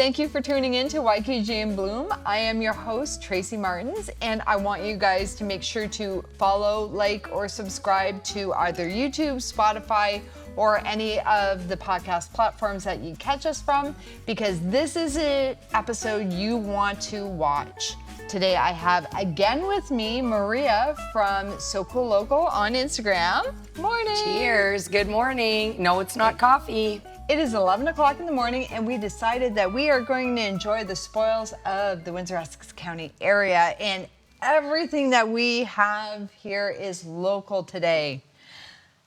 Thank you for tuning in to YQG in Bloom. I am your host, Tracy Martins, and I want you guys to make sure to follow, like, or subscribe to either YouTube, Spotify, or any of the podcast platforms that you catch us from, because this is an episode you want to watch. Today I have again with me Maria from So Cool Local on Instagram. Morning. Cheers. Good morning. No, it's not coffee. It is 11 o'clock in the morning, and we decided that we are going to enjoy the spoils of the Windsor Essex County area, and everything that we have here is local today.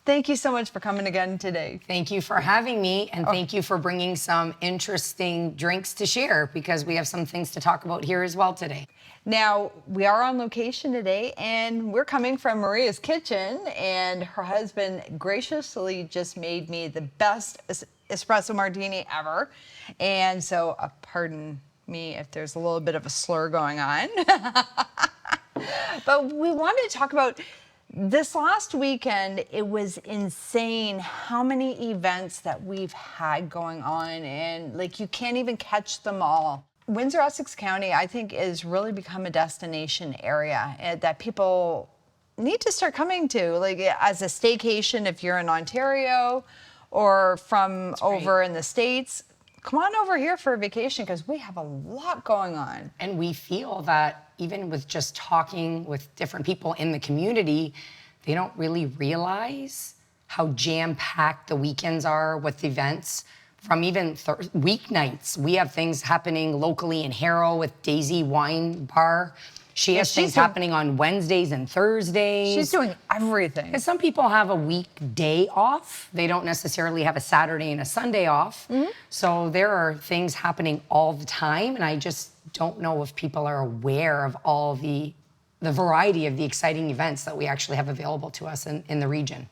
Thank you so much for coming again today. Thank you for having me, and thank you for bringing some interesting drinks to share, because we have some things to talk about here as well today. Now, we are on location today, and we're coming from Maria's kitchen, and her husband graciously just made me the best espresso martini ever. And so, pardon me if there's a little bit of a slur going on. But we wanted to talk about this last weekend. It was insane how many events that we've had going on, and like you can't even catch them all. Windsor Essex County, I think, has really become a destination area that people need to start coming to, like as a staycation if you're in Ontario or from over in the States. Come on over here for a vacation, because we have a lot going on. And we feel that even with just talking with different people in the community, they don't really realize how jam-packed the weekends are with events. From even weeknights, we have things happening locally in Harrow with Daisy Wine Bar. She has things happening on Wednesdays and Thursdays. She's doing everything. Because some people have a weekday off. They don't necessarily have a Saturday and a Sunday off. Mm-hmm. So there are things happening all the time, and I just don't know if people are aware of all the variety of the exciting events that we actually have available to us in the region.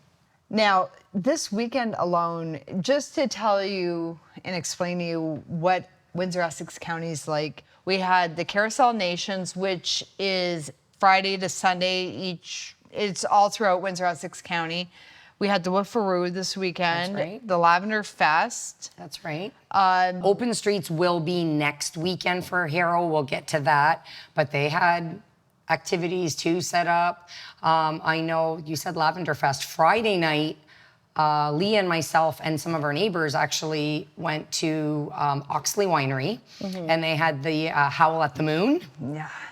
Now, this weekend alone, just to tell you and explain to you what Windsor Essex County is like, we had the Carousel Nations, which is Friday to Sunday it's all throughout Windsor Essex County. We had the Woofaroo this weekend. That's right. The Lavender Fest. That's right. Open Streets will be next weekend for Harrow. We'll get to that. But they had activities too set up. I know you said Lavender Fest. Friday night, Leah and myself and some of our neighbors actually went to Oxley Winery, and they had the Howl at the Moon,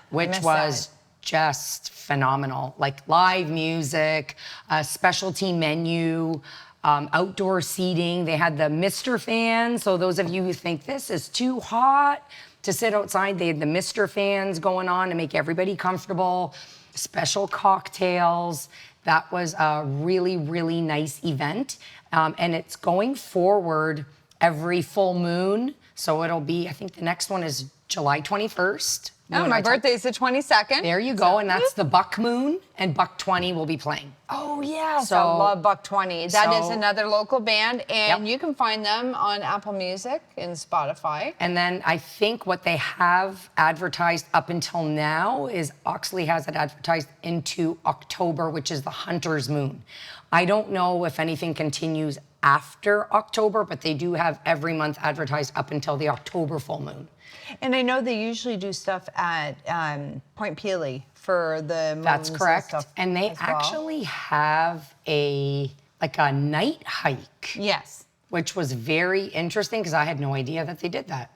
which was just phenomenal. Like live music, a specialty menu, outdoor seating. They had the Mr. fans. So those of you who think this is too hot to sit outside, they had the Mr. fans going on to make everybody comfortable, special cocktails. That was a really, really nice event. And it's going forward every full moon. So it'll be, I think the next one is July 21st. Oh, my birthday is the 22nd. There you go, and that's the Buck Moon, and Buck 20 will be playing. Oh, yes, I love Buck 20. That is another local band, and you can find them on Apple Music and Spotify. And then I think what they have advertised up until now is Oxley has it advertised into October, which is the Hunter's Moon. I don't know if anything continues after October, but they do have every month advertised up until the October full moon. And I know they usually do stuff at Point Pelee for the moons. That's correct. And they actually have a night hike. Yes. Which was very interesting, because I had no idea that they did that.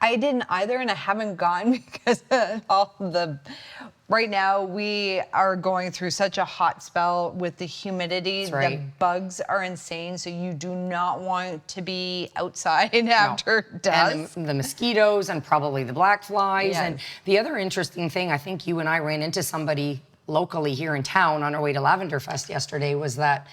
I didn't either, and I haven't gone because of all the... Right now, we are going through such a hot spell with the humidity. That's right. The bugs are insane, so you do not want to be outside after dusk. And the mosquitoes and probably the black flies. Yes. And the other interesting thing, I think you and I ran into somebody locally here in town on our way to Lavender Fest yesterday, was that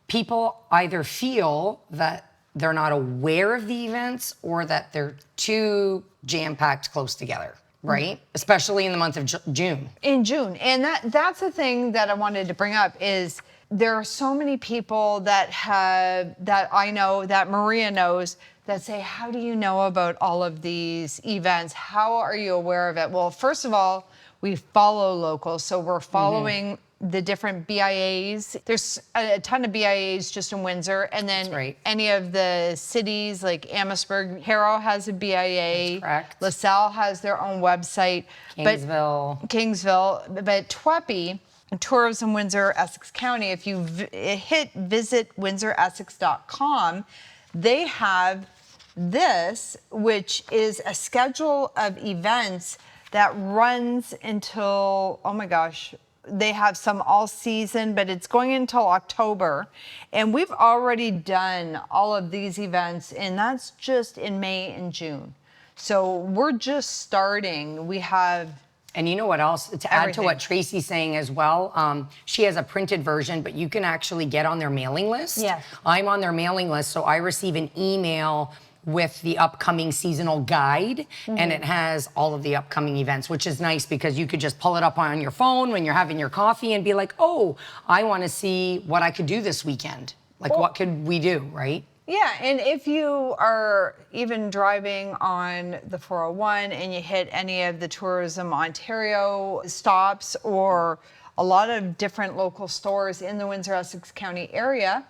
people either feel that they're not aware of the events or that they're too jam-packed close together. Right? Especially in the month of June. In June. And that's the thing that I wanted to bring up is there are so many people that I know, that Maria knows, that say, how do you know about all of these events? How are you aware of it? Well, first of all, we follow local. So we're following the different BIAs. There's a ton of BIAs just in Windsor, and then right. any of the cities like Amherstburg, Harrow has a BIA. That's correct. LaSalle has their own website. Kingsville, but TWEPI, Tourism Windsor Essex County, if you hit visit windsoressex.com, they have this, which is a schedule of events that runs until, oh my gosh, they have some all season, but it's going until October. And we've already done all of these events, and that's just in May and June. So we're just starting. We have... And you know what else? To add to what Tracy's saying as well, she has a printed version, but you can actually get on their mailing list. Yes. I'm on their mailing list, so I receive an email with the upcoming seasonal guide, and it has all of the upcoming events, which is nice because you could just pull it up on your phone when you're having your coffee and be like, oh, I want to see what I could do this weekend. Like, what could we do, right? Yeah, and if you are even driving on the 401 and you hit any of the Tourism Ontario stops or a lot of different local stores in the Windsor Essex County area,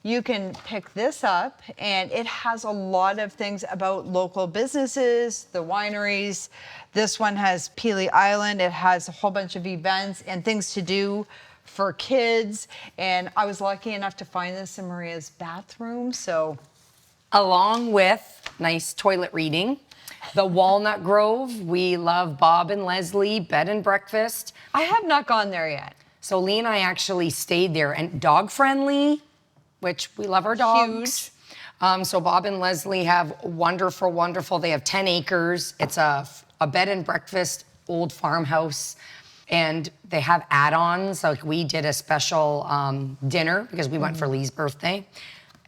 you can pick this up, and it has a lot of things about local businesses, the wineries. This one has Peely Island. It has a whole bunch of events and things to do for kids. And I was lucky enough to find this in Maria's bathroom, so. Along with nice toilet reading, the Walnut Grove. We love Bob and Leslie Bed and Breakfast. I have not gone there yet. So Lee and I actually stayed there, and dog friendly, which we love our dogs. Huge. So Bob and Leslie have wonderful, they have 10 acres. It's a bed and breakfast, old farmhouse. And they have add-ons. Like we did a special dinner because we went for Lee's birthday.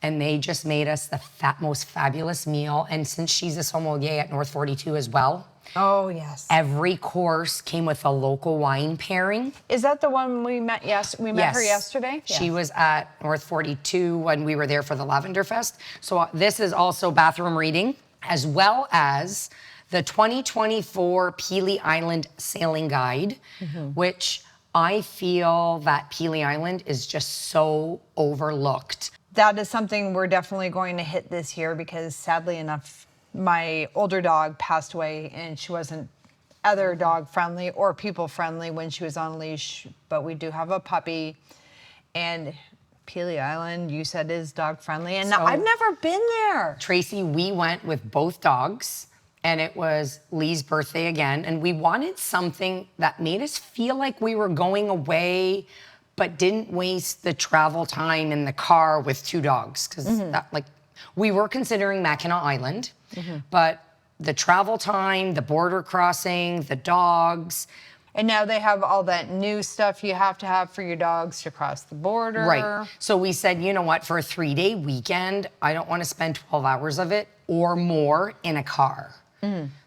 And they just made us the most fabulous meal. And since she's a sommelier at North 42 as well. Oh, yes. Every course came with a local wine pairing. Is that the one we met? Yes, we met her yesterday. She Yes. was at North 42 when we were there for the Lavender Fest. So this is also bathroom reading, as well as the 2024 Peely Island Sailing Guide, which I feel that Peely Island is just so overlooked. That is something we're definitely going to hit this year because sadly enough, my older dog passed away and she wasn't other dog friendly or people friendly when she was on leash, but we do have a puppy, and Peely Island, you said, is dog friendly, and So, I've never been there. Tracy, we went with both dogs, and it was Lee's birthday again, and we wanted something that made us feel like we were going away but didn't waste the travel time in the car with two dogs, because we were considering Mackinac Island, but the travel time, the border crossing, the dogs. And now they have all that new stuff you have to have for your dogs to cross the border. Right. So we said, you know what, for a 3-day weekend, I don't want to spend 12 hours of it or more in a car.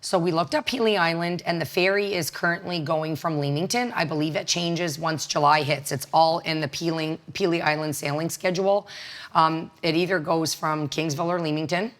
So we looked up Peely Island, and the ferry is currently going from Leamington. I believe it changes once July hits. It's all in the Peely Island sailing schedule. It either goes from Kingsville or Leamington.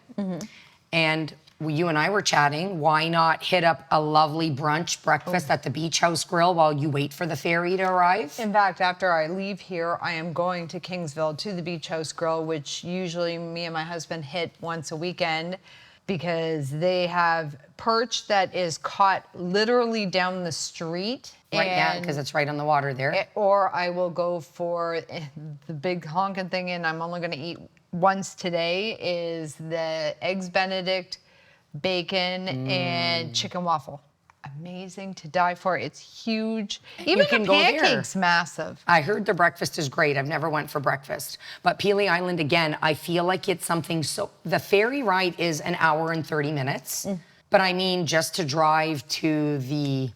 And you and I were chatting, why not hit up a lovely brunch breakfast at the Beach House Grill while you wait for the ferry to arrive? In fact, after I leave here, I am going to Kingsville to the Beach House Grill, which usually me and my husband hit once a weekend, because they have perch that is caught literally down the street. Right, yeah, because it's right on the water there. Or I will go for the big honking thing, and I'm only going to eat once today, is the Eggs Benedict, bacon, and chicken waffle. Amazing to die for. It's huge. Even can the go there. pancake's massive. I heard the breakfast is great. I've never went for breakfast. But Peely Island, again, I feel like it's something so... The ferry ride is an hour and 30 minutes. But I mean, just to drive to the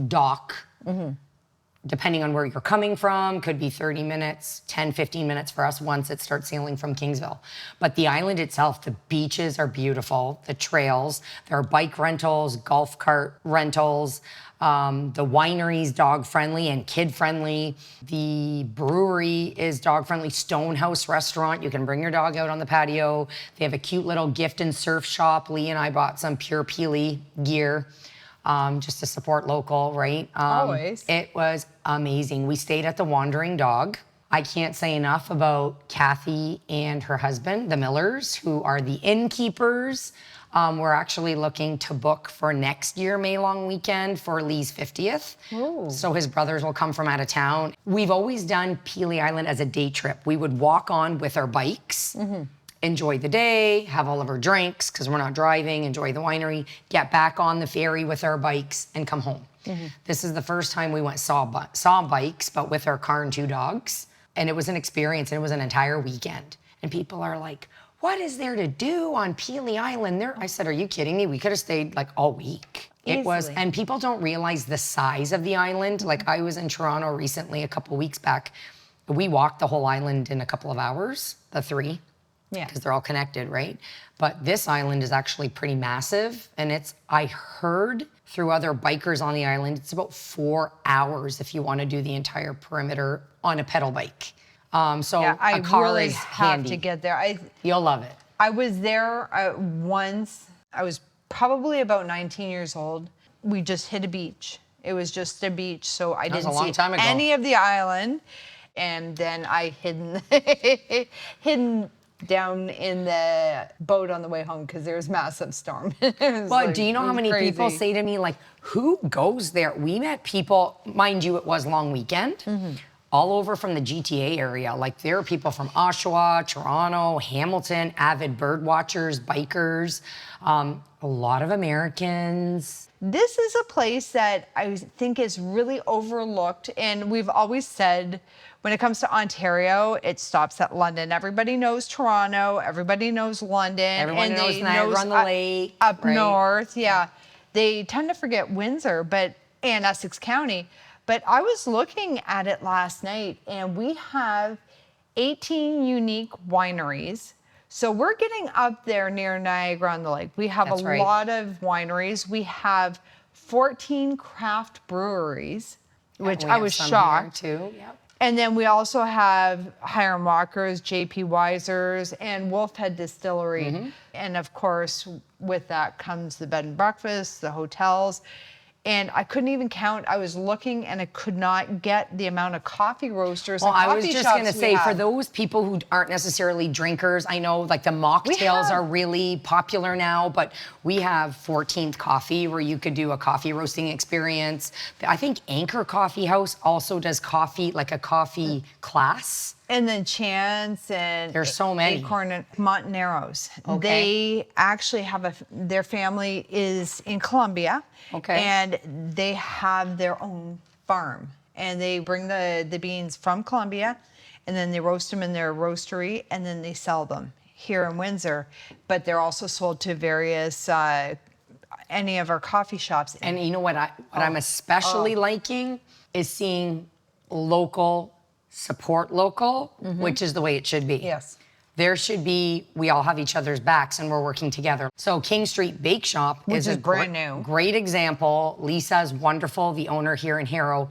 dock, depending on where you're coming from, could be 30 minutes, 10, 15 minutes for us once it starts sailing from Kingsville. But the island itself, the beaches are beautiful, the trails, there are bike rentals, golf cart rentals, the wineries dog-friendly and kid-friendly. The brewery is dog-friendly. Stonehouse restaurant, you can bring your dog out on the patio. They have a cute little gift and surf shop. Lee and I bought some pure Peely gear. just to support local, right? Always. It was amazing. We stayed at the Wandering Dog. I can't say enough about Kathy and her husband, the Millers, who are the innkeepers. We're actually looking to book for next year, May long weekend, for Lee's 50th. Ooh. So his brothers will come from out of town. We've always done Peely Island as a day trip. We would walk on with our bikes, enjoy the day, have all of our drinks, because we're not driving, enjoy the winery, get back on the ferry with our bikes, and come home. This is the first time we went saw bikes, but with our car and 2 dogs. And it was an experience, and it was an entire weekend. And people are like, what is there to do on Peely Island? I said, are you kidding me? We could have stayed like all week. It was, Easily. and people don't realize the size of the island. Like I was in Toronto recently, a couple weeks back. We walked the whole island in a couple of hours, the 3. Yeah. Because they're all connected, right? But this island is actually pretty massive. And I heard through other bikers on the island, it's about 4 hours if you want to do the entire perimeter on a pedal bike. So Yeah, I a car really is have handy. to get there. You'll love it. I was there once. I was probably about 19 years old. We just hit a beach. It was just a beach, so I was didn't a long see time ago. any of the island. And then I hidden down in the boat on the way home because there was massive storm. Well, do you know how many people say to me, like, who goes there? We met people, mind you, it was long weekend, all over from the GTA area. Like, there are people from Oshawa, Toronto, Hamilton, avid bird watchers, bikers, a lot of Americans. This is a place that I think is really overlooked, and we've always said when it comes to Ontario, it stops at London. Everybody knows Toronto, everybody knows London. Everyone and knows they Niagara on the Lake, up right? north, yeah. They tend to forget Windsor and Essex County. But I was looking at it last night, and we have 18 unique wineries. So we're getting up there near Niagara on the Lake. We have That's a right. lot of wineries. We have 14 craft breweries, which We I have was some shocked. here too. Yep. And then we also have Hiram Walker's, JP Weiser's, and Wolfhead Distillery. And of course, with that comes the bed and breakfast, the hotels. And I couldn't even count. I was looking and I could not get the amount of coffee roasters Well, and I coffee was just shops going to we say, for have. those people who aren't necessarily drinkers, I know like the mocktails have- are really popular now, but we have 14th Coffee where you could do a coffee roasting experience. I think Anchor Coffee House also does coffee, like a coffee class. And then Chance and There's so many. Acorn and Monteneros. Okay. They actually have their family is in Colombia. Okay. And they have their own farm. And they bring the beans from Colombia and then they roast them in their roastery and then they sell them here in Windsor. But they're also sold to various any of our coffee shops. And you know what I'm especially liking is seeing local support local, which is the way it should be. Yes. There should be, we all have each other's backs and we're working together. So King Street Bake Shop Which is a brand new. Great example. Lisa's wonderful, the owner here in Harrow.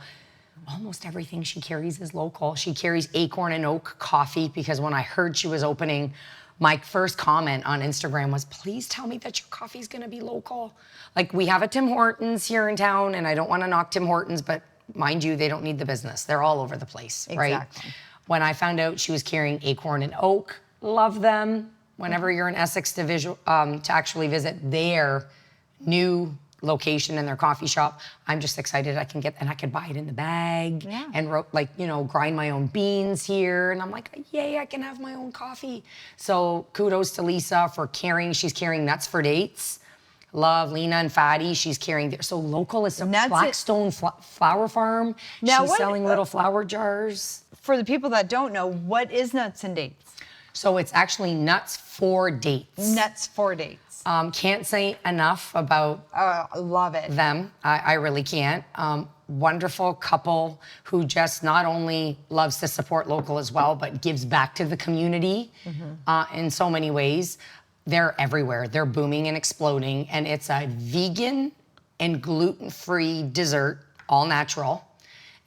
Almost everything she carries is local. She carries Acorn and Oak coffee because when I heard she was opening, my first comment on Instagram was, please tell me that your coffee is gonna be local. Like, we have a Tim Hortons here in town and I don't wanna knock Tim Hortons, but mind you, they don't need the business. They're all over the place, right? Exactly. When I found out she was carrying Acorn and Oak, love them. Whenever you're in Essex to actually visit their new location in their coffee shop, I'm just excited I can get, and I could buy it in the bag and grind my own beans here. And I'm like, yay, I can have my own coffee. So kudos to Lisa for she's carrying Nuts for Dates. Love Lena and Fatty. She's carrying there. So local is some Blackstone Flower Farm. Now She's selling little flower jars. For the people that don't know, what is Nuts and Dates? So it's actually Nuts for Dates. Nuts for Dates. Can't say enough about I love it. them. I really can't. Wonderful couple who just not only loves to support local as well, but gives back to the community in so many ways. They're everywhere. They're booming and exploding. And it's a vegan and gluten-free dessert, all natural.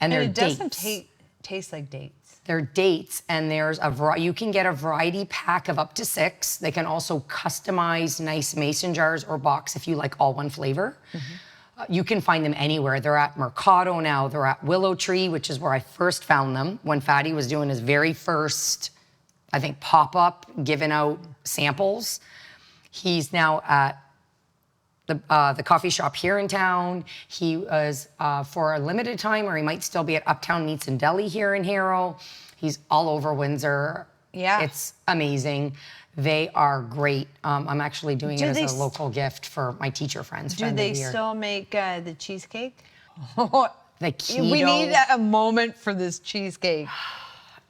And they're it doesn't dates. taste like dates. They're dates, and there's you can get a variety pack of up to 6. They can also customize nice mason jars or box if you like all one flavor. You can find them anywhere. They're at Mercado now. They're at Willow Tree, which is where I first found them when Fatty was doing his very first, I think, pop-up, giving out samples. He's now at the coffee shop here in town. He was for a limited time, or he might still be at Uptown Meats and Deli here in Harrow. He's all over Windsor. Yeah. It's amazing. They are great. I'm actually doing it as a local gift for my teacher friends. Do they still make the cheesecake? The keto. We need a moment for this cheesecake.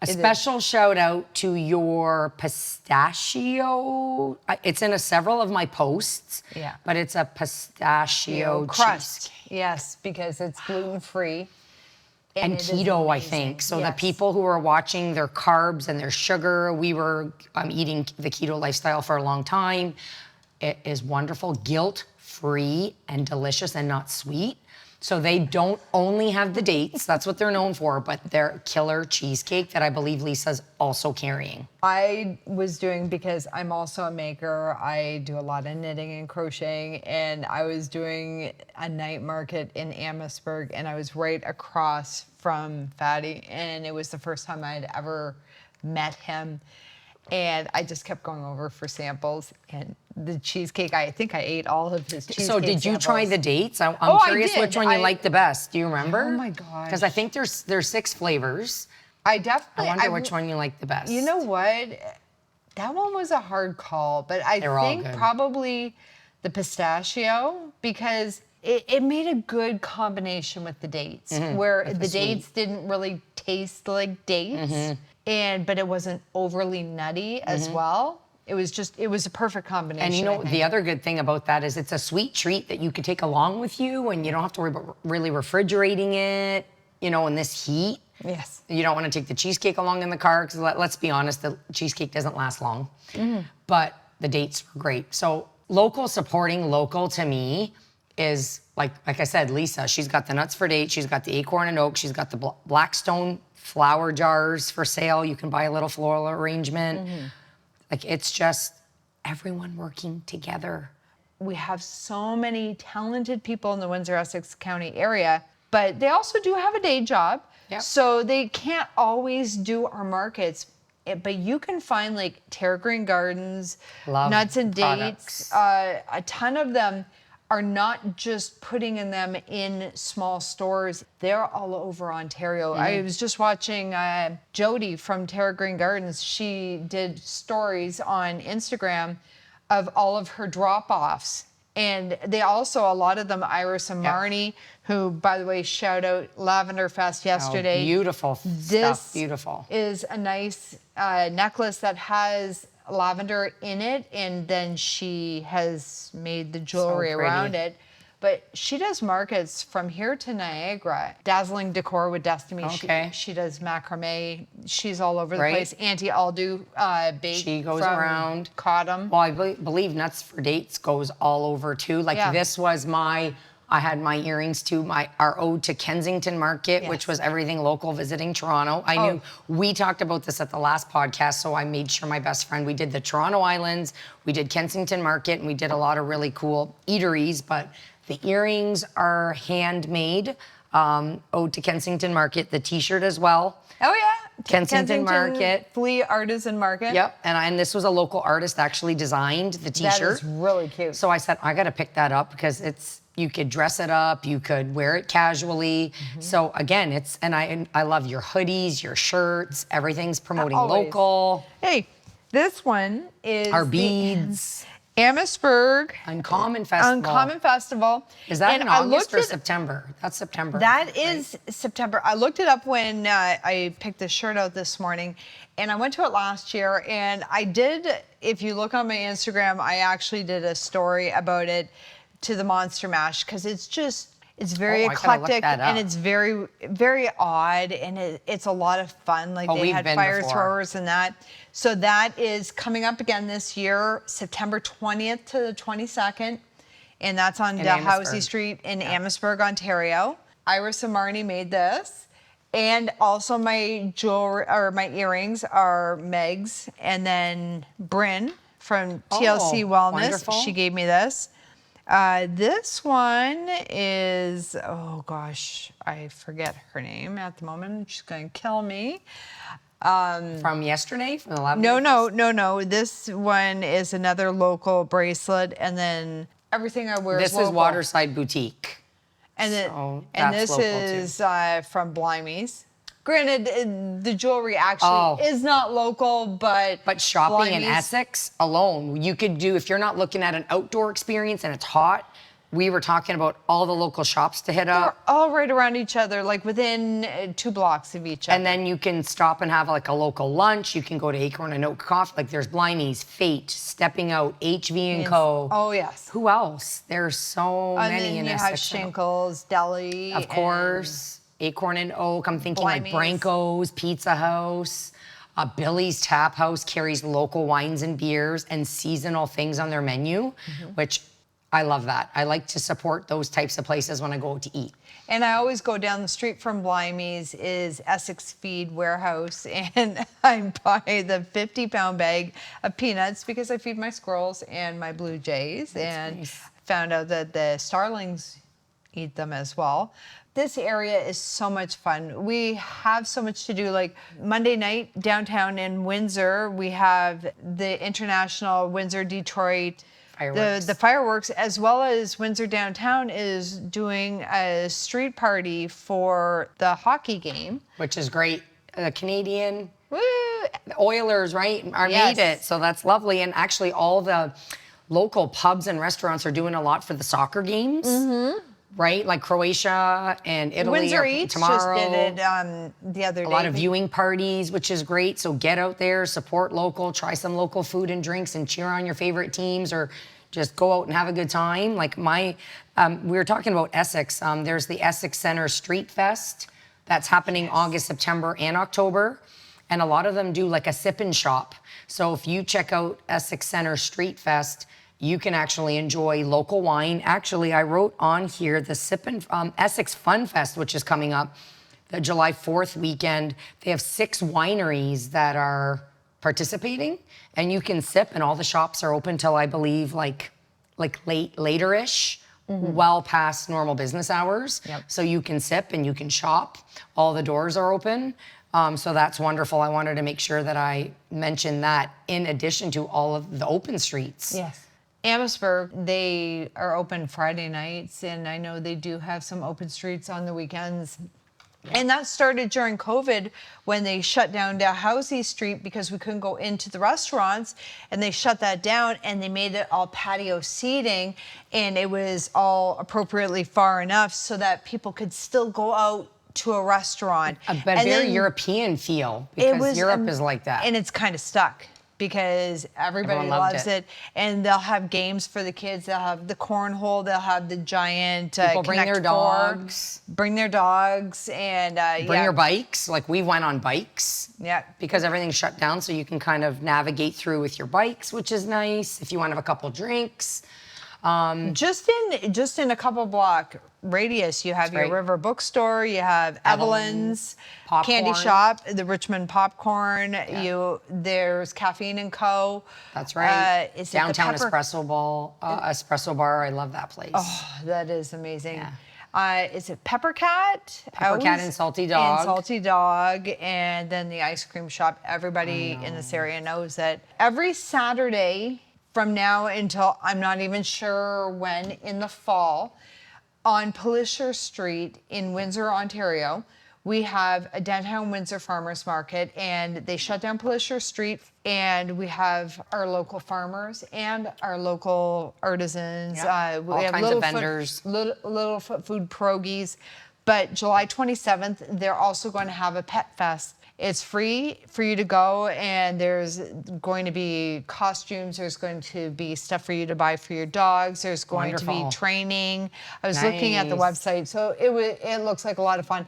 A special shout out to your pistachio. It's in several of my posts. Yeah. But it's a pistachio crust. cheesecake. Yes, because it's gluten-free. And keto, I think. So the people who are watching their carbs and their sugar, we were eating the keto lifestyle for a long time. It is wonderful, guilt-free and delicious and not sweet. So they don't only have the dates, that's what they're known for, but they're killer cheesecake that I believe Lisa's also carrying. I was doing, because I'm also a maker, I do a lot of knitting and crocheting, and I was doing a night market in Amherstburg, and I was right across from Fatty, and it was the first time I'd ever met him. And I just kept going over for samples, and the cheesecake, I think I ate all of his cheesecake So did you samples. try the dates? I'm curious which one you liked the best. Do you remember? Oh my gosh. Because I think there's 6 flavors. I definitely. I wonder which one you liked the best. You know what? That one was a hard call, but I think probably the pistachio, because it made a good combination with the dates, where the dates didn't really taste like dates, but it wasn't overly nutty as well. It was a perfect combination. And you know, the other good thing about that is it's a sweet treat that you could take along with you, and you don't have to worry about really refrigerating it, you know, in this heat. Yes. You don't want to take the cheesecake along in the car, because let's be honest, the cheesecake doesn't last long. But the dates were great. So local supporting local to me is, like I said, Lisa, she's got the nuts for date, she's got the acorn and oak, she's got the Blackstone flower jars for sale. You can buy a little floral arrangement. Like, it's just everyone working together. We have so many talented people in the Windsor Essex County area, but they also do have a day job. Yep. So they can't always do our markets, but you can find like Terra Green Gardens, Nuts and Dates. A ton of them are not just putting them in small stores. They're all over Ontario. I was just watching Jody from Terra Green Gardens. She did stories on Instagram of all of her drop-offs. And they also, a lot of them, Iris and Marnie, who, by the way, shout out Lavender Fest yesterday. Oh, beautiful stuff, beautiful. This is a nice necklace that has lavender in it, and then she has made the jewelry around it. But she does markets from here to Niagara. Dazzling Decor with Destiny. She does macrame. She's all over the place. Auntie Aldu Bake. She goes around. Cottam. Well, I believe Nuts for Dates goes all over too. Like this was I had my earrings to our ode to Kensington Market, which was everything local visiting Toronto. I knew we talked about this at the last podcast, so I made sure my best friend, we did the Toronto Islands, we did Kensington Market, and we did a lot of really cool eateries, but the earrings are handmade, ode to Kensington Market, the t-shirt as well. Oh yeah. Kensington Market. Flea Artisan Market. Yep, and this was a local artist actually designed the t-shirt. That is really cute. So I said, I gotta pick that up, because you could dress it up, you could wear it casually. So again, I love your hoodies, your shirts, everything's promoting local. Hey, this one is our beads. Amherstburg Uncommon Festival. Uncommon Festival. Is that in August or September? That's September. That is September. I looked it up when I picked this shirt out this morning, and I went to it last year, and I did, if you look on my Instagram, I actually did a story about it to the Monster Mash, because it's very eclectic, and it's very, very odd, and it's a lot of fun. Like they had fire throwers and that. So that is coming up again this year, September 20th to the 22nd, and that's on Dalhousie Street in Amherstburg, Ontario. Iris and Marnie made this, and also my jewelry or my earrings are Meg's, and then Bryn from TLC Wellness. Wonderful. She gave me this. This one is, oh gosh, I forget her name at the moment. She's going to kill me. From yesterday, from the Lavender No. This one is another local bracelet, and then everything I wear is This is local. Waterside Boutique. And So and that's this local, is too. from Blimey's. Granted, the jewelry actually is not local, but shopping in Blimey's- Essex alone, you could do, if you're not looking at an outdoor experience and it's hot, we were talking about all the local shops to hit They're up. all right around each other, like within 2 blocks of each other. And then you can stop and have like a local lunch. You can go to Acorn and Oak Coffee. Like there's Blimey's, Fate, Stepping Out, HV & Co. Oh, yes. Who else? There's so And many then in you have Essex. Shinkles, Deli. Of course, Acorn and Oak. I'm thinking like Blimey's. Branco's Pizza House. Billy's Tap House carries local wines and beers and seasonal things on their menu, which I love that. I like to support those types of places when I go out to eat. And I always go down the street from Blimey's is Essex Feed Warehouse, and I buy the 50-pound bag of peanuts because I feed my squirrels and my blue jays. That's nice. Found out that the starlings eat them as well. This area is so much fun. We have so much to do. Like Monday night downtown in Windsor, we have the International Windsor Detroit Fireworks. the fireworks, as well as Windsor Downtown is doing a street party for the hockey game. Which is great. The Canadian Woo! the Oilers, right, Yes. made it. So that's lovely. And actually all the local pubs and restaurants are doing a lot for the soccer games. Right? Like Croatia and Italy Windsor are Eats tomorrow. just did it the other day. A lot of viewing parties, which is great. So get out there, support local, try some local food and drinks, and cheer on your favorite teams, or just go out and have a good time. Like we were talking about Essex. There's the Essex Center Street Fest that's happening August, September, and October. And a lot of them do like a sip and shop. So if you check out Essex Center Street Fest, you can actually enjoy local wine. Actually, I wrote on here the Essex Fun Fest, which is coming up, the July 4th weekend. They have 6 wineries that are participating, and you can sip, and all the shops are open till I believe like later-ish, well past normal business hours. Yep. So you can sip and you can shop. All the doors are open. So that's wonderful. I wanted to make sure that I mentioned that in addition to all of the open streets. Yes. Amherstburg, they are open Friday nights, and I know they do have some open streets on the weekends. And that started during COVID when they shut down Dalhousie Street because we couldn't go into the restaurants, and they shut that down and they made it all patio seating, and it was all appropriately far enough so that people could still go out to a restaurant. But And very then European feel, because Europe is like that. And it's kind of stuck because everybody Everyone loved loves it. it. And they'll have games for the kids. They'll have the cornhole. They'll have the giant People bring Connect their Four. dogs. Bring their dogs and Bring your bikes. Like we went on bikes. Yeah. Because everything's shut down, so you can kind of navigate through with your bikes, which is nice. If you want to have a couple drinks. Just in a couple block radius, you have your right. River Bookstore, you have Evelyn's Candy Popcorn. Shop, the Richmond Popcorn. There's Caffeine and Co. That's right. Is it Downtown the Pepper? Espresso Bar. I love that place. Oh, that is amazing. Yeah. Is it Pepper Cat? Pepper Cat and Salty Dog. And Salty Dog, and then the ice cream shop. Everybody in this area knows that every Saturday from now until I'm not even sure when in the fall, on Palliser Street in Windsor, Ontario, we have a downtown Windsor farmers market, and they shut down Palliser Street, and we have our local farmers and our local artisans. Yeah. We All have kinds of vendors. little food pierogies. But July 27th, they're also going to have a pet fest. It's free for you to go, and there's going to be costumes. There's going to be stuff for you to buy for your dogs. There's going to be Wonderful. training. I was looking at the Nice. website, so it looks like a lot of fun.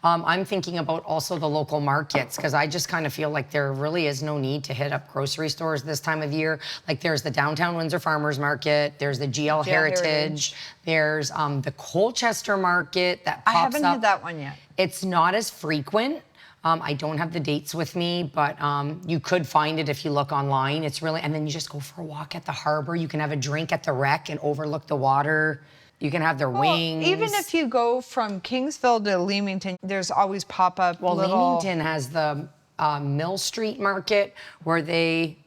I'm thinking about also the local markets, because I just kind of feel like there really is no need to hit up grocery stores this time of year. Like there's the downtown Windsor Farmers Market, there's the GL Heritage, there's the Colchester Market that pops I haven't up. had that one yet. It's not as frequent. I don't have the dates with me, but you could find it if you look online. It's really, and then you just go for a walk at the harbor. You can have a drink at the wreck and overlook the water. You can have their wings. Even if you go from Kingsville to Leamington, there's always pop-up Leamington has the Mill Street Market where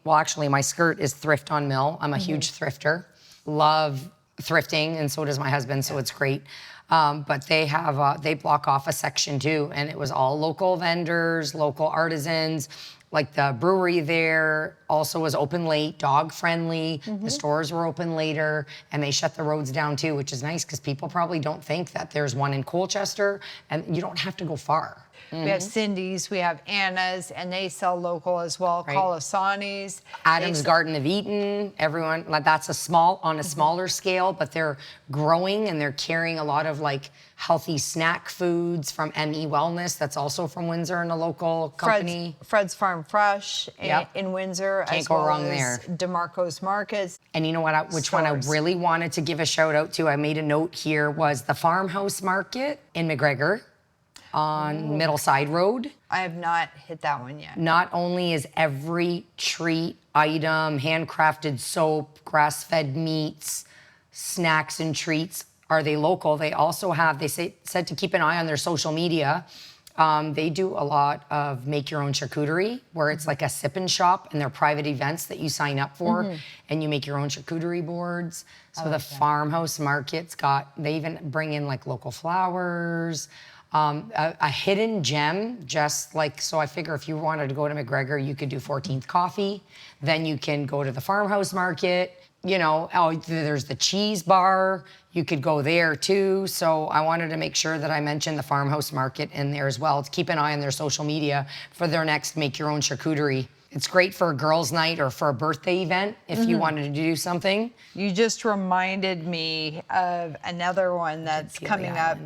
actually my skirt is thrift on Mill. I'm a huge thrifter. Love thrifting, and so does my husband, so it's great. But they block off a section too, and it was all local vendors, local artisans. Like the brewery there also was open late, dog friendly. The stores were open later, and they shut the roads down too, which is nice because people probably don't think that there's one in Colchester, and you don't have to go far. We have Cindy's, we have Anna's, and they sell local as well. Right. Colasani's, Adam's Garden of Eden, everyone, like that's on a smaller scale, but they're growing and they're carrying a lot of like healthy snack foods from ME Wellness. That's also from Windsor and a local company. Fred's Farm Fresh in Windsor. Can't as go well wrong as there. DeMarco's Markets. And you know what? Which one I really wanted to give a shout out to, I made a note here, was the Farmhouse Market in McGregor on Middle Side Road. I have not hit that one yet. Not only is every treat item, handcrafted soap, grass-fed meats, snacks and treats, are they local? They also have, said to keep an eye on their social media. They do a lot of make your own charcuterie, where it's like a sip and shop, and they're private events that you sign up for, and you make your own charcuterie boards. So the Farmhouse Market's they even bring in like local flowers, a hidden gem, just like, so I figure if you wanted to go to McGregor, you could do 14th Coffee, then you can go to the Farmhouse Market. You know, there's the cheese bar. You could go there too. So I wanted to make sure that I mentioned the Farmhouse Market in there as well. To keep an eye on their social media for their next make your own charcuterie. It's great for a girls' night or for a birthday event if you wanted to do something. You just reminded me of another one that's coming up.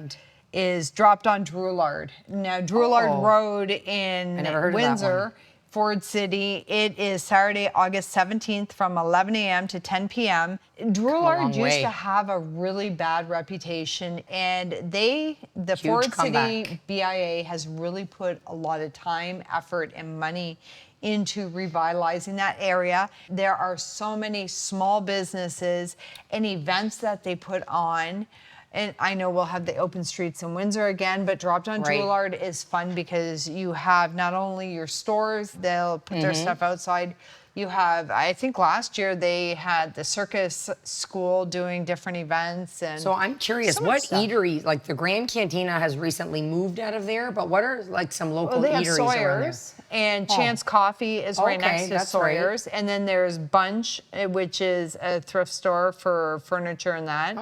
Is dropped on Drouillard. Now, Drouillard Road in Windsor, Ford City. It is Saturday, August 17th from 11 a.m. to 10 p.m. Drouillard used to have a really bad reputation, and the Ford City BIA has really put a lot of time, effort, and money into revitalizing that area. There are so many small businesses and events that they put on. And I know we'll have the open streets in Windsor again, but Dropped on Drouillard is fun because you have not only your stores, they'll put their stuff outside. You have, I think last year they had the circus school doing different events. And so I'm curious, what eateries, like the Grand Cantina has recently moved out of there, but what are like some local they have eateries around there? Sawyer's, and Chance Coffee is right next to Sawyer's. And then there's Bunch, which is a thrift store for furniture and that.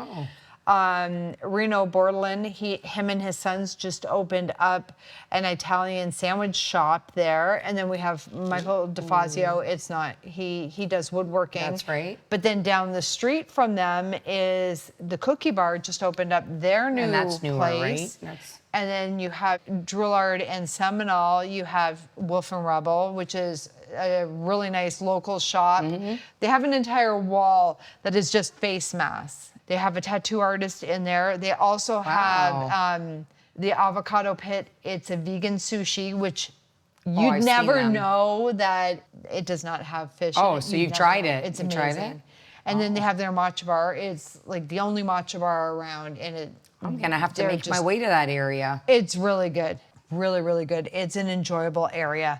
Reno Bordelin, him and his sons just opened up an Italian sandwich shop there. And then we have Michael DeFazio. It's not, he does woodworking. That's right. But then down the street from them is the Cookie Bar, just opened up their new place. Right? And then you have Drouillard and Seminole. You have Wolf and Rebel, which is a really nice local shop. They have an entire wall that is just face masks. They have a tattoo artist in there. They also have the Avocado Pit. It's a vegan sushi, which you'd never know that it does not have fish in it. So you've tried it. It's amazing. Tried it? And then they have their matcha bar. It's like the only matcha bar around, and I'm gonna have to make my way to that area. It's really good. Really, really good. It's an enjoyable area.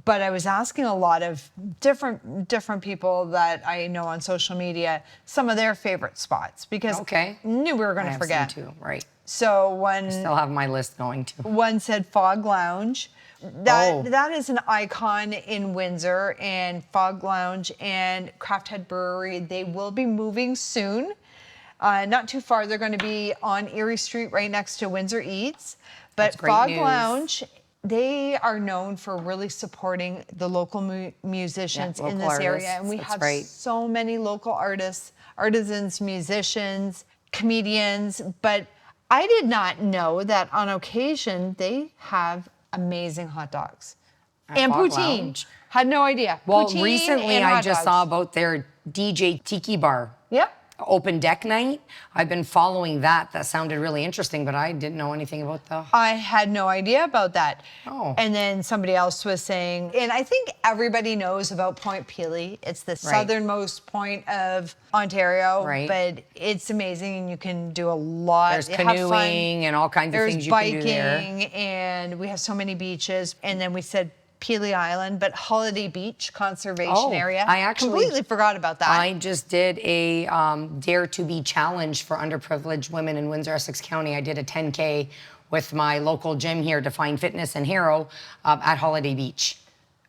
But I was asking a lot of different people that I know on social media some of their favorite spots because I knew we were going to forget. Some too, right? So I still have my list going too. One said Fog Lounge. That is an icon in Windsor, and Fog Lounge and Craft Head Brewery. They will be moving soon. Not too far. They're going to be on Erie Street right next to Windsor Eats. But Fog Lounge, they are known for really supporting the local musicians in this area. And we have so many local artists, artisans, musicians, comedians. But I did not know that on occasion they have amazing hot dogs. And poutine. Had no idea. Well, poutine recently I just saw about their DJ Tiki Bar. Yep. open deck night. I've been following that. That sounded really interesting, but I didn't know anything about the... I had no idea about that. Oh. And then somebody else was saying, and I think everybody knows about Point Pelee. It's the southernmost point of Ontario, but it's amazing and you can do a lot. There's canoeing and all kinds of things you can do there. There's biking and we have so many beaches. And then we said Pelee Island, but Holiday Beach Conservation Area. I actually completely forgot about that. I just did a Dare to Be challenge for underprivileged women in Windsor Essex County. I did a 10K with my local gym here, Define Fitness in Harrow, at Holiday Beach.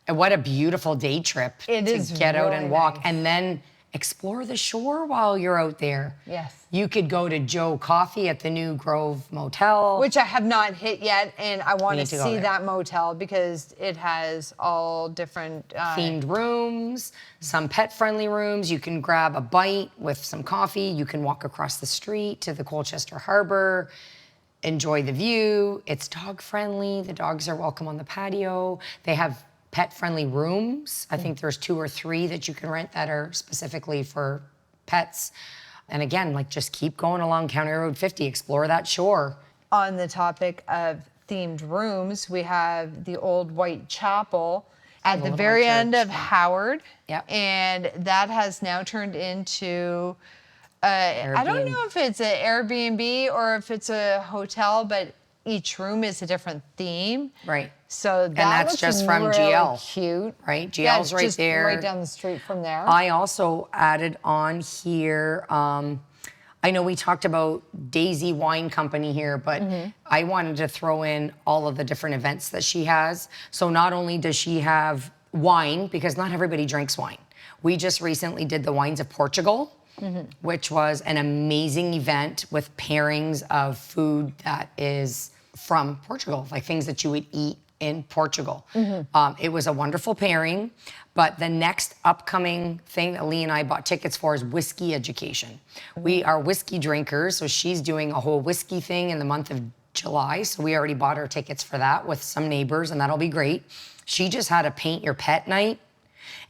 And what a beautiful day trip to get out and walk and then explore the shore while you're out there. Yes. You could go to Joe Coffee at the New Grove Motel. Which I have not hit yet, and I want to see that motel because it has all different... themed rooms, some pet-friendly rooms. You can grab a bite with some coffee. You can walk across the street to the Colchester Harbor, enjoy the view. It's dog-friendly. The dogs are welcome on the patio. They have pet-friendly rooms. I think there's 2 or 3 that you can rent that are specifically for pets. And again, like just keep going along County Road 50, explore that shore. On the topic of themed rooms, we have the old White Chapel at the very end of Howard. Yep. And that has now turned into, I don't know if it's an Airbnb or if it's a hotel, but each room is a different theme. Right. So that's looks just from really GL. Cute. Right, GL's right just there. right down the street from there. I also added on here, I know we talked about Daisy Wine Company here, but I wanted to throw in all of the different events that she has. So not only does she have wine, because not everybody drinks wine. We just recently did the Wines of Portugal, which was an amazing event with pairings of food that is from Portugal, like things that you would eat in Portugal. It was a wonderful pairing, but the next upcoming thing that Lee and I bought tickets for is whiskey education. We are whiskey drinkers, so she's doing a whole whiskey thing in the month of July, so we already bought her tickets for that with some neighbors, and that'll be great. She just had a paint your pet night,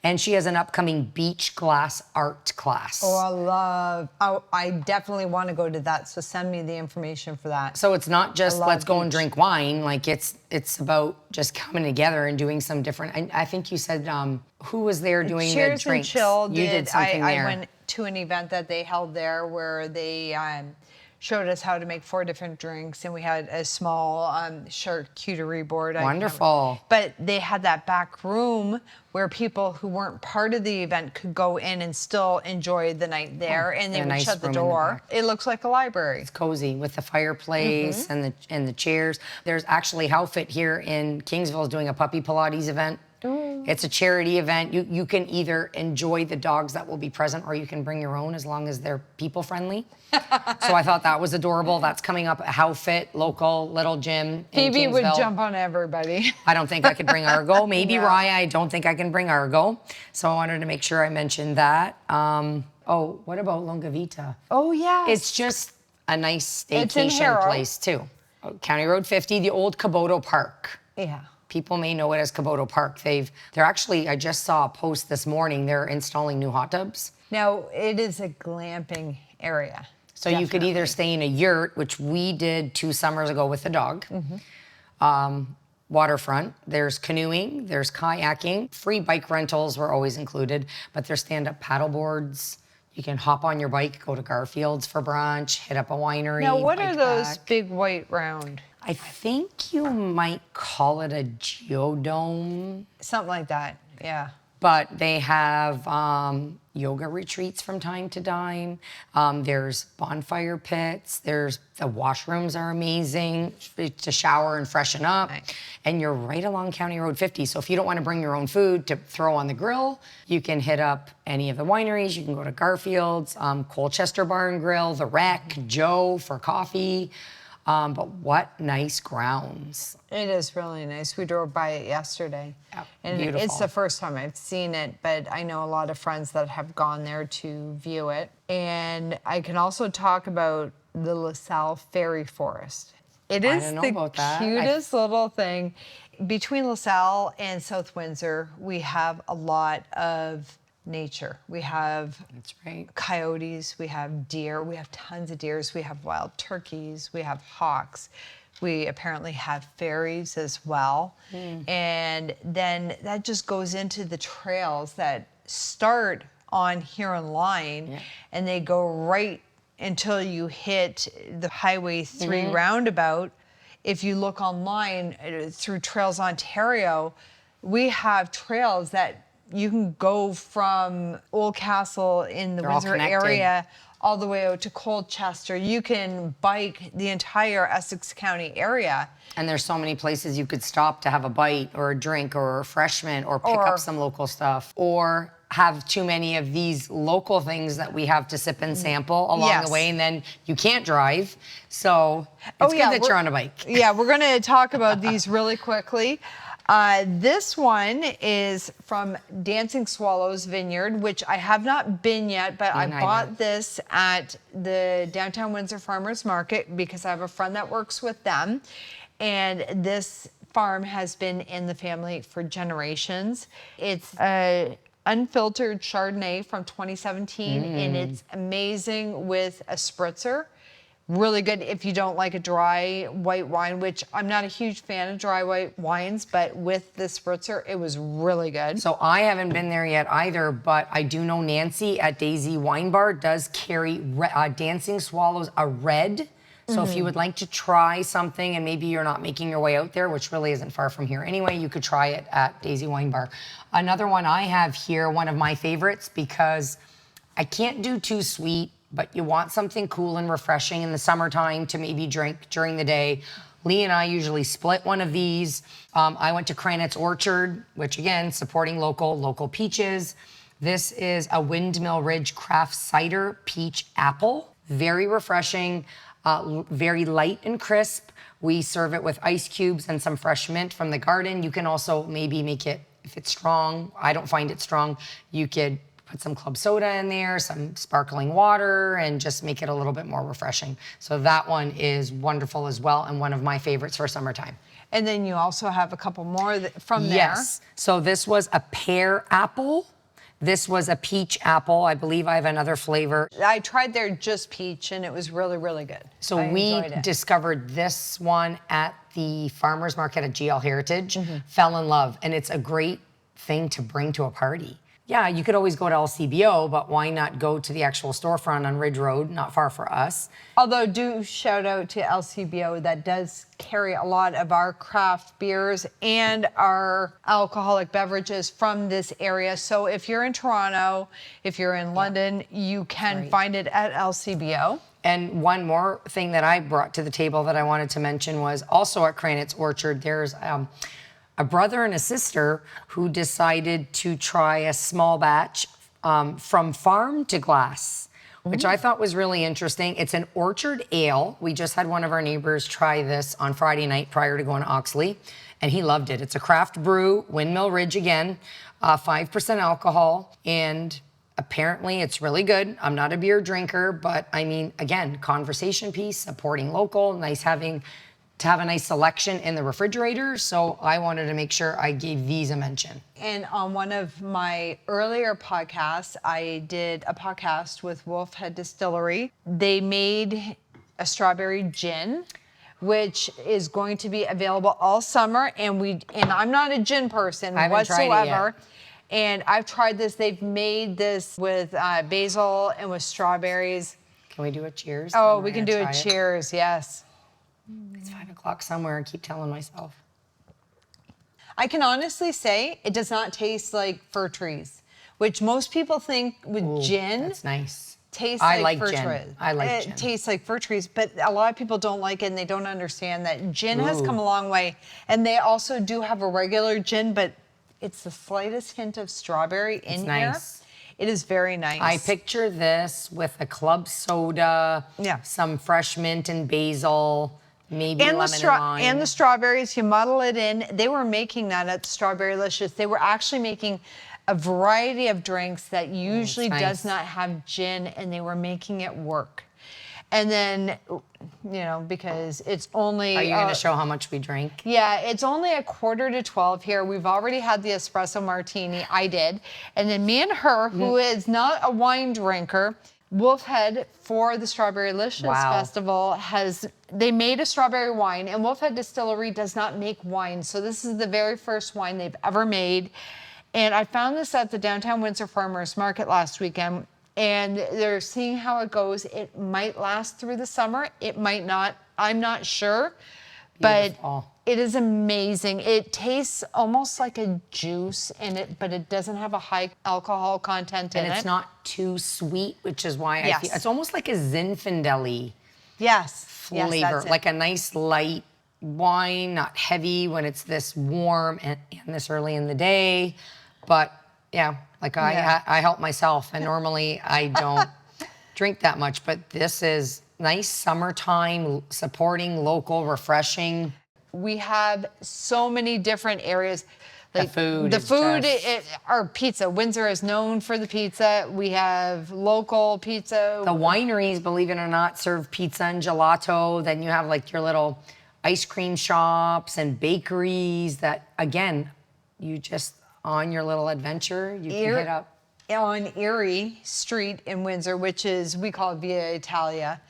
and she has an upcoming beach glass art class. I definitely want to go to that, so send me the information for that. So it's not just let's go and drink wine, like it's about just coming together and doing some different, I think you said, who was there doing the drinks? Cheers and Chill You did something there. I went to an event that they held there where they showed us how to make 4 different drinks, and we had a small charcuterie board. Wonderful. But they had that back room where people who weren't part of the event could go in and still enjoy the night there, and they would shut the door. It looks like a library. It's cozy with the fireplace and the chairs. There's actually Howfit here in Kingsville is doing a puppy Pilates event. Ooh. It's a charity event. You can either enjoy the dogs that will be present or you can bring your own as long as they're people friendly. So I thought that was adorable. That's coming up at Howfit, local little gym in Phoebe Kingsville. would jump on everybody. I don't think I could bring Argo. Maybe Raya, I don't think I can bring Argo. So I wanted to make sure I mentioned that. What about Lunga Vita? Oh, yeah. It's just a nice staycation place too. County Road 50, the old Caboto Park. Yeah. People may know it as Caboto Park. They're actually, I just saw a post this morning, they're installing new hot tubs. Now, it is a glamping area. So you could either stay in a yurt, which we did 2 summers ago with the dog. Waterfront, there's canoeing, there's kayaking. Free bike rentals were always included, but there's stand-up paddle boards. You can hop on your bike, go to Garfield's for brunch, hit up a winery. Now, what are those big white round? I think you might call it a geodome. Something like that, yeah. But they have yoga retreats from time to time. There's bonfire pits. The washrooms are amazing to shower and freshen up. Nice. And you're right along County Road 50. So if you don't want to bring your own food to throw on the grill, you can hit up any of the wineries. You can go to Garfield's, Colchester Bar and Grill, The Wreck, Joe for coffee. But what nice grounds. It is really nice. We drove by it yesterday. Yeah, and beautiful. It's the first time I've seen it, but I know a lot of friends that have gone there to view it. And I can also talk about the LaSalle Fairy Forest. It is the cutest little thing. Between LaSalle and South Windsor, we have a lot of nature. We have That's right. coyotes, we have deer, we have tons of deers, we have wild turkeys, we have hawks. We apparently have fairies as well. And then that just goes into the trails that start on Huron Line and they go right until you hit the Highway 3 roundabout. If you look online through Trails Ontario, we have trails that you can go from Old Castle in the Windsor area all the way out to Colchester. You can bike the entire Essex County area. And there's so many places you could stop to have a bite or a drink or a refreshment or pick up some local stuff or have too many of these local things that we have to sip and sample along the way, and then you can't drive. So it's good that you're on a bike. Yeah, we're going to talk about these really quickly. This one is from Dancing Swallows Vineyard, which I have not been yet, but I bought this at the downtown Windsor Farmers Market because I have a friend that works with them. And this farm has been in the family for generations. It's a unfiltered Chardonnay from 2017, and it's amazing with a spritzer. Really good if you don't like a dry white wine, which I'm not a huge fan of dry white wines, but with the spritzer, it was really good. So I haven't been there yet either, but I do know Nancy at Daisy Wine Bar does carry Dancing Swallows, a red. So if you would like to try something and maybe you're not making your way out there, which really isn't far from here anyway, you could try it at Daisy Wine Bar. Another one I have here, one of my favorites, because I can't do too sweet, but you want something cool and refreshing in the summertime to maybe drink during the day. Lee and I usually split one of these. I went to Cranitz Orchard, which again, supporting local peaches. This is a Windmill Ridge Craft Cider Peach Apple. Very refreshing, very light and crisp. We serve it with ice cubes and some fresh mint from the garden. You can also maybe make it, if it's strong, I don't find it strong, you could put some club soda in there, some sparkling water, and just make it a little bit more refreshing. So that one is wonderful as well, and one of my favorites for summertime. And then you also have a couple more from there. Yes. So this was a pear apple. This was a peach apple. I believe I have another flavor. I tried their just peach, and it was really, really good. So we discovered this one at the farmer's market at GL Heritage, fell in love, and it's a great thing to bring to a party. Yeah, you could always go to LCBO, but why not go to the actual storefront on Ridge Road, not far for us. Although, do shout out to LCBO, that does carry a lot of our craft beers and our alcoholic beverages from this area. So if you're in Toronto, if you're in London, you can find it at LCBO. And one more thing that I brought to the table that I wanted to mention was also at Cranitz Orchard, there's a brother and a sister who decided to try a small batch from farm to glass, which I thought was really interesting. It's an orchard ale. We just had one of our neighbors try this on Friday night prior to going to Oxley, and he loved it. It's a craft brew, Windmill Ridge again, 5% alcohol, and apparently it's really good. I'm not a beer drinker, but I mean, again, conversation piece, supporting local, nice to have a nice selection in the refrigerator, so I wanted to make sure I gave these a mention. And on one of my earlier podcasts, I did a podcast with Wolfhead Distillery. They made a strawberry gin, which is going to be available all summer, and I'm not a gin person whatsoever. And I've tried this. They've made this with basil and with strawberries. Can we do a cheers? Oh, we can do a cheers, yes. It's 5 o'clock somewhere, I keep telling myself. I can honestly say it does not taste like fir trees, which most people think with gin. That's nice. Tastes I like like fir gin. trees. I like gin. It tastes like fir trees, but a lot of people don't like it and they don't understand that gin has come a long way. And they also do have a regular gin, but it's the slightest hint of strawberry in here. Nice. It is very nice. I picture this with a club soda, some fresh mint and basil, maybe lemon and lime. And the strawberries, you muddle it in. They were making that at Strawberrylicious. They were actually making a variety of drinks that usually does not have gin, and they were making it work. And then, because it's only... Are you going to show how much we drink? Yeah, it's only 11:45 here. We've already had the espresso martini. I did. And then me and her, who is not a wine drinker, Wolfhead, for the Strawberry Licious Festival, they made a strawberry wine, and Wolfhead Distillery does not make wine. So this is the very first wine they've ever made. And I found this at the downtown Windsor Farmers Market last weekend, and they're seeing how it goes. It might last through the summer. It might not. I'm not sure. Beautiful. But it is amazing. It tastes almost like a juice, but it doesn't have a high alcohol content in it. And it's not too sweet, which is why I feel it's almost like a Zinfandel-y flavor, yes, like a nice light wine, not heavy when it's this warm and this early in the day. But I help myself, and normally I don't drink that much, but this is nice summertime, supporting local, refreshing. We have so many different areas. Like the food, our pizza. Windsor is known for the pizza. We have local pizza. The wineries, believe it or not, serve pizza and gelato. Then you have like your little ice cream shops and bakeries that, again, you just, on your little adventure, you can hit up. On Erie Street in Windsor, which is, we call it Via Italia,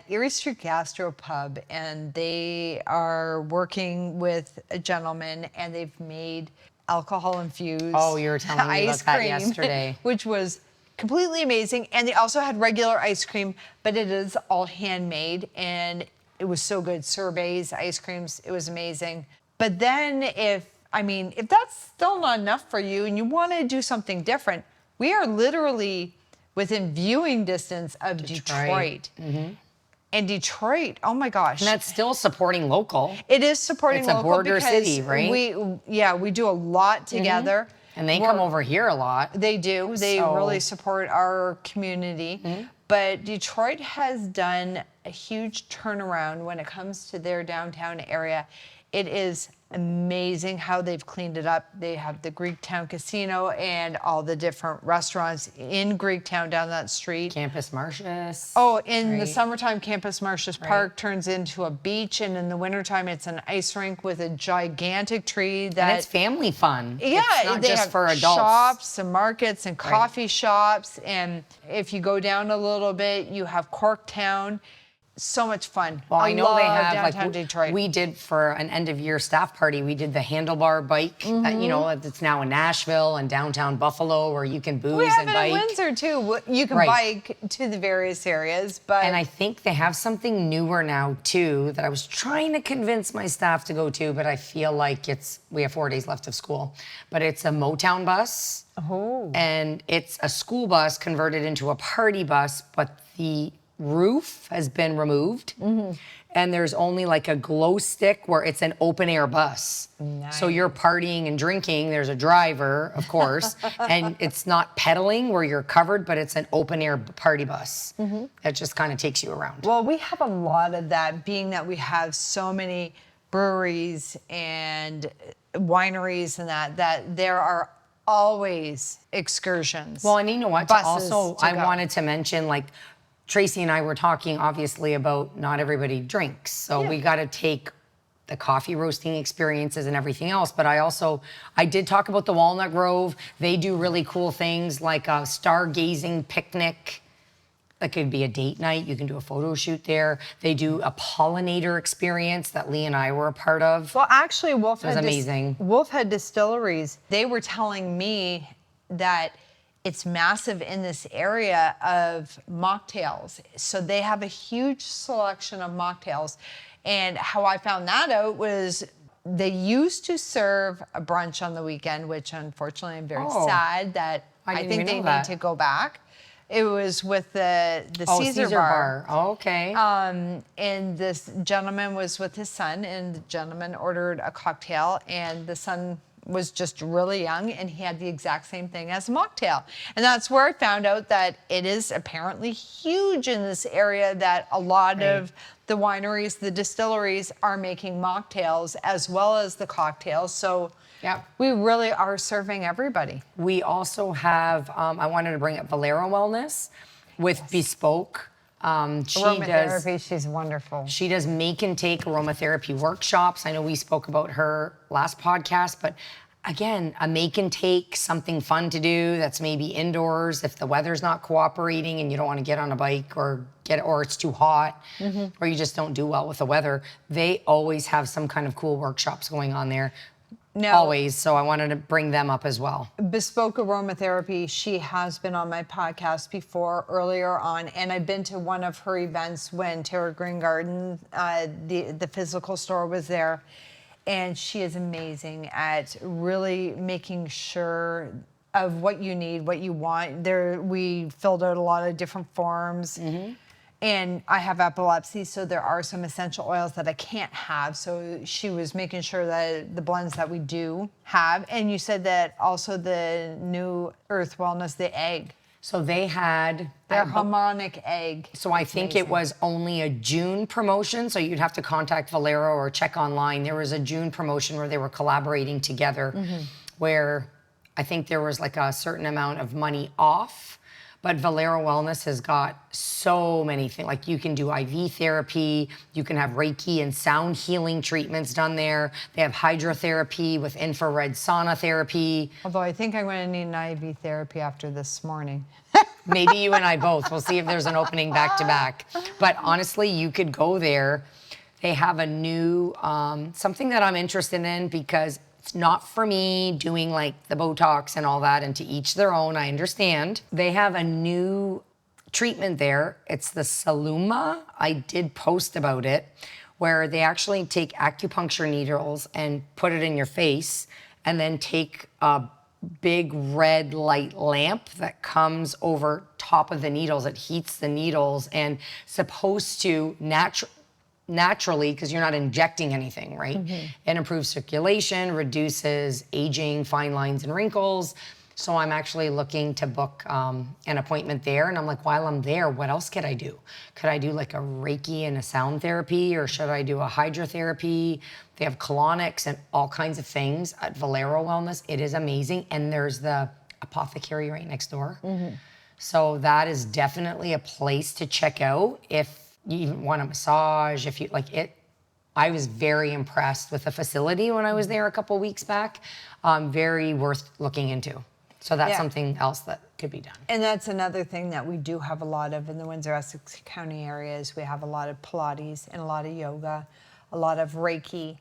Erie Street Gastropub, and they are working with a gentleman, and they've made alcohol-infused Oh, you were telling me about that cream, yesterday. which was completely amazing. And they also had regular ice cream, but it is all handmade, and it was so good. Sorbets, ice creams, it was amazing. But then if that's still not enough for you and you want to do something different, we are literally within viewing distance of Detroit. And Detroit, oh my gosh. And that's still supporting local. It is supporting local. It's a border city, right? We do a lot together. And they come over here a lot. They do. They really support our community. But Detroit has done a huge turnaround when it comes to their downtown area. It is amazing how they've cleaned it up. They have the Greektown Casino and all the different restaurants in Greektown down that street. Campus Martius. Oh, in the summertime, Campus Martius Park turns into a beach, and in the wintertime, it's an ice rink with a gigantic tree that... And it's family fun. Yeah, it's not they just have for adults. shops and markets and coffee shops, and if you go down a little bit, you have Corktown. So much fun. Well, I know they have downtown Detroit. We did for an end of year staff party. We did the handlebar bike. That, it's now in Nashville and downtown Buffalo where you can booze and bike. We have it in Windsor too. You can bike to the various areas, but and I think they have something newer now too that I was trying to convince my staff to go to, but I feel like we have 4 days left of school. But it's a Motown bus. Oh. And it's a school bus converted into a party bus, but the roof has been removed, and there's only like a glow stick where it's an open air bus. Nice. So you're partying and drinking. There's a driver, of course, and it's not pedaling where you're covered, but it's an open air party bus that just kind of takes you around. Well, we have a lot of that, being that we have so many breweries and wineries and that there are always excursions. Well, and you know what? I go. wanted to mention, like, Tracy and I were talking obviously about not everybody drinks. So we got to take the coffee roasting experiences and everything else. But I did talk about the Walnut Grove. They do really cool things like a stargazing picnic. That could be a date night. You can do a photo shoot there. They do a pollinator experience that Lee and I were a part of. Well, actually, amazing. Wolfhead Distilleries, they were telling me that it's massive in this area of mocktails. So they have a huge selection of mocktails. And how I found that out was they used to serve a brunch on the weekend, which unfortunately I'm very sad that I think they need to go back. It was with the Caesar Bar. Oh, okay. And this gentleman was with his son, and the gentleman ordered a cocktail, and the son was just really young, and he had the exact same thing as a mocktail. And that's where I found out that it is apparently huge in this area, that a lot of the wineries, the distilleries are making mocktails as well as the cocktails. So we really are serving everybody. We also have, I wanted to bring up Valero Wellness with Bespoke. Aromatherapy, she's wonderful. She does make and take aromatherapy workshops. I know we spoke about her last podcast, but again, a make and take, something fun to do that's maybe indoors if the weather's not cooperating and you don't want to get on a bike or it's too hot or you just don't do well with the weather. They always have some kind of cool workshops going on there. Now, always. So I wanted to bring them up as well. Bespoke Aromatherapy, she has been on my podcast before earlier on, and I've been to one of her events when Terra Green Garden, the physical store was there, and she is amazing at really making sure of what you need, what you want. We filled out a lot of different forms. And I have epilepsy, so there are some essential oils that I can't have. So she was making sure that the blends that we do have. And you said that also the new Earth Wellness, the egg. So they had their harmonic egg. So I think it was only a June promotion. So you'd have to contact Valero or check online. There was a June promotion where they were collaborating together, where I think there was like a certain amount of money off. But Valero Wellness has got so many things. Like you can do IV therapy, you can have Reiki and sound healing treatments done there. They have hydrotherapy with infrared sauna therapy. Although I think I'm going to need an IV therapy after this morning. Maybe you and I both. We'll see if there's an opening back to back. But honestly, you could go there. They have a new, something that I'm interested in because it's not for me doing like the Botox and all that, and to each their own, I understand. They have a new treatment there. It's the Saluma. I did post about it, where they actually take acupuncture needles and put it in your face and then take a big red light lamp that comes over top of the needles. It heats the needles and supposed to naturally, because you're not injecting anything, right? It improves circulation, reduces aging, fine lines, and wrinkles. So I'm actually looking to book an appointment there. And I'm like, while I'm there, what else could I do? Could I do like a Reiki and a sound therapy, or should I do a hydrotherapy? They have colonics and all kinds of things at Valero Wellness. It is amazing. And there's the apothecary right next door. So that is definitely a place to check out if you even want a massage, if you like it. I was very impressed with the facility when I was there a couple weeks back. Very worth looking into. So that's something else that could be done. And that's another thing that we do have a lot of in the Windsor Essex County areas. We have a lot of Pilates and a lot of yoga, a lot of Reiki,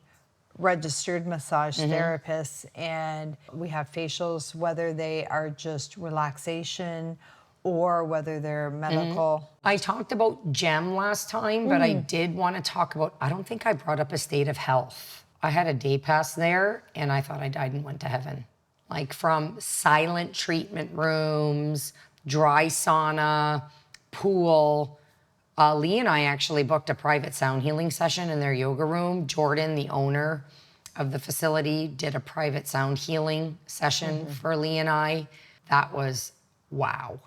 registered massage therapists, and we have facials, whether they are just relaxation or whether they're medical. I talked about GEM last time, but I did want to talk about, I don't think I brought up a state of health. I had a day pass there and I thought I died and went to heaven. Like from silent treatment rooms, dry sauna, pool. Lee and I actually booked a private sound healing session in their yoga room. Jordan, the owner of the facility, did a private sound healing session for Lee and I. That was wow.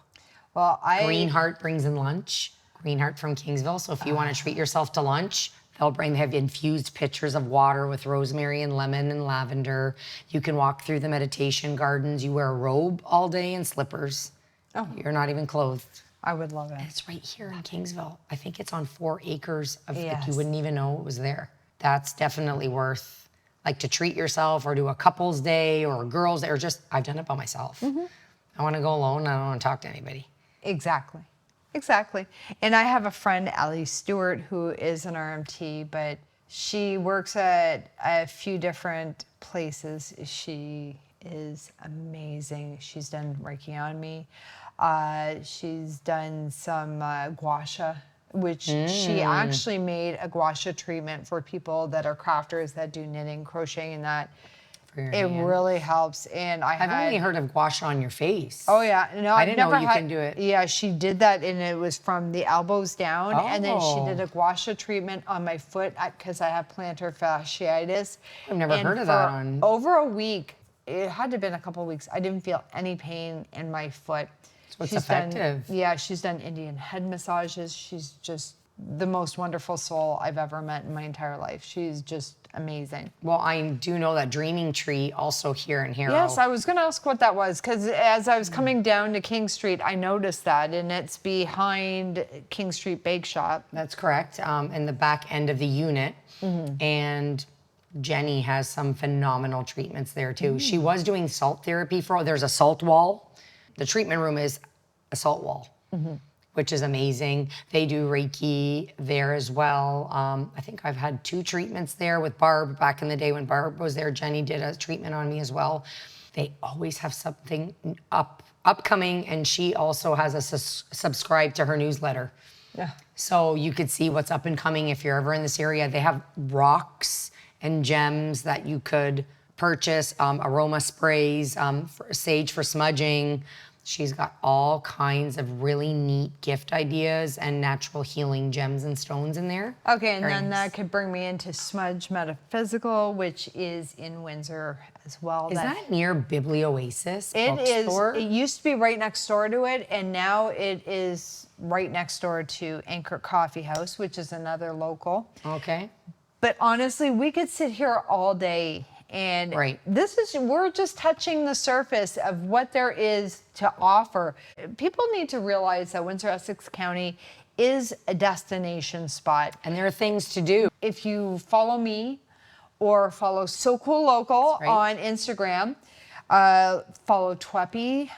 Well, Greenheart brings in lunch. Greenheart from Kingsville. So if you want to treat yourself to lunch, they have infused pitchers of water with rosemary and lemon and lavender. You can walk through the meditation gardens. You wear a robe all day and slippers. Oh. You're not even clothed. I would love it. And it's right here in Kingsville. I think it's on 4 acres of like you wouldn't even know it was there. That's definitely worth like to treat yourself or do a couple's day or a girl's day or just, I've done it by myself. I want to go alone. I don't want to talk to anybody. Exactly. And I have a friend, Allie Stewart, who is an RMT, but she works at a few different places. She is amazing. She's done Reiki on me. She's done some gua sha, which she actually made a gua sha treatment for people that are crafters that do knitting, crocheting, and that. It really helps. And I've only heard of gua sha on your face. Oh yeah, no, I didn't know you can do it. Yeah, she did that, and it was from the elbows down, and then she did a gua sha treatment on my foot because I have plantar fasciitis. I've never heard of that. Over a week, it had to have been a couple of weeks. I didn't feel any pain in my foot. So it's effective. She's done Indian head massages. She's just the most wonderful soul I've ever met in my entire life. She's just amazing. Well, I do know that Dreaming Tree also here in Harrow. Yes, I was going to ask what that was, because as I was coming down to King Street, I noticed that, and it's behind King Street Bake Shop. That's correct, in the back end of the unit. And Jenny has some phenomenal treatments there too. She was doing salt therapy there's a salt wall. The treatment room is a salt wall, which is amazing. They do Reiki there as well. I think I've had 2 treatments there with Barb back in the day when Barb was there. Jenny did a treatment on me as well. They always have something upcoming, and she also has a subscribe to her newsletter. Yeah. So you could see what's up and coming if you're ever in this area. They have rocks and gems that you could purchase, aroma sprays, sage for smudging. She's got all kinds of really neat gift ideas and natural healing gems and stones in there. Okay, and Very then nice. that could bring me into Smudge Metaphysical, which is in Windsor as well. Is that near Biblioasis It is. bookstore? It used to be right next door to it, and now it is right next door to Anchor Coffee House, which is another local. Okay. But honestly, we could sit here all day, and Right. we're just touching the surface of what there is to offer. People need to realize that Windsor Essex County is a destination spot. And there are things to do. If you follow me or follow So Cool Local That's right. on Instagram, follow TWEPI,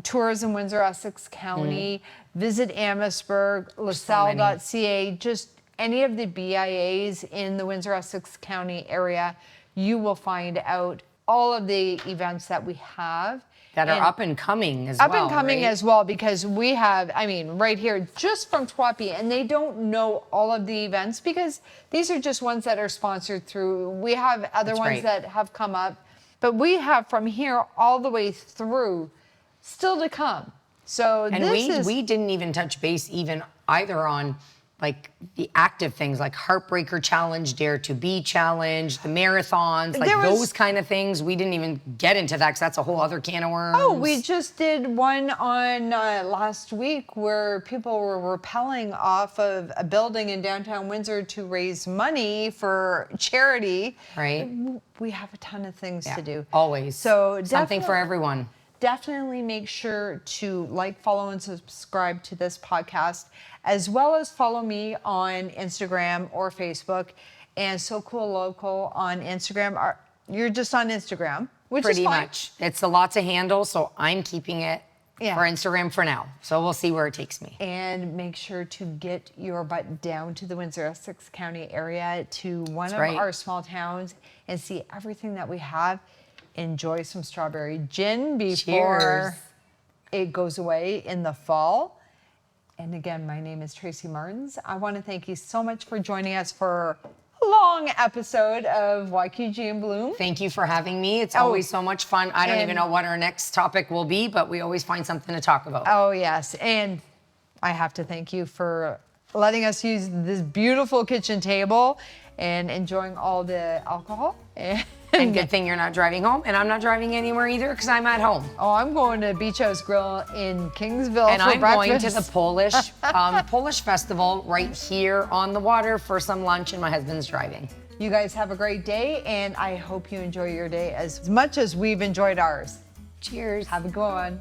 Tours in Windsor Essex County, visit Amherstburg, LaSalle.ca, just any of the BIAs in the Windsor Essex County area, you will find out all of the events that we have. That are And up and coming as up well. and coming right? as well, because we have, right here, just from TWEPI, and they don't know all of the events because these are just ones that are sponsored through. We have other That's ones right. that have come up, but we have from here all the way through still to come. So And this we didn't even touch base even either on like the active things like Heartbreaker Challenge, Dare to Be Challenge, the marathons, like There was- those kind of things. We didn't even get into that because that's a whole other can of worms. Oh, we just did one on last week where people were rappelling off of a building in downtown Windsor to raise money for charity. Right. We have a ton of things to do. Always. So something for definitely- everyone. Definitely make sure to like, follow, and subscribe to this podcast, as well as follow me on Instagram or Facebook, and So Cool Local on Instagram. You're just on Instagram, which Pretty is fine. much. It's a lot to handle, so I'm keeping it Yeah. for Instagram for now. So we'll see where it takes me. And make sure to get your butt down to the Windsor Essex County area, to one of right. our small towns, and see everything that we have. Enjoy some strawberry gin before Cheers. it goes away in the fall. And again, my name is Tracy Martins. I want to thank you so much for joining us for a long episode of YQG in Bloom. Thank you for having me. It's always so much fun. I don't even and- know what our next topic will be, but we always find something to talk about. Oh, yes. And I have to thank you for letting us use this beautiful kitchen table and enjoying all the alcohol. And good thing you're not driving home, and I'm not driving anywhere either because I'm at home. Oh, I'm going to Beach House Grill in Kingsville And for I'm breakfast. going to the Polish festival right here on the water for some lunch, and my husband's driving. You guys have a great day, and I hope you enjoy your day as much as we've enjoyed ours. Cheers. Have a good one.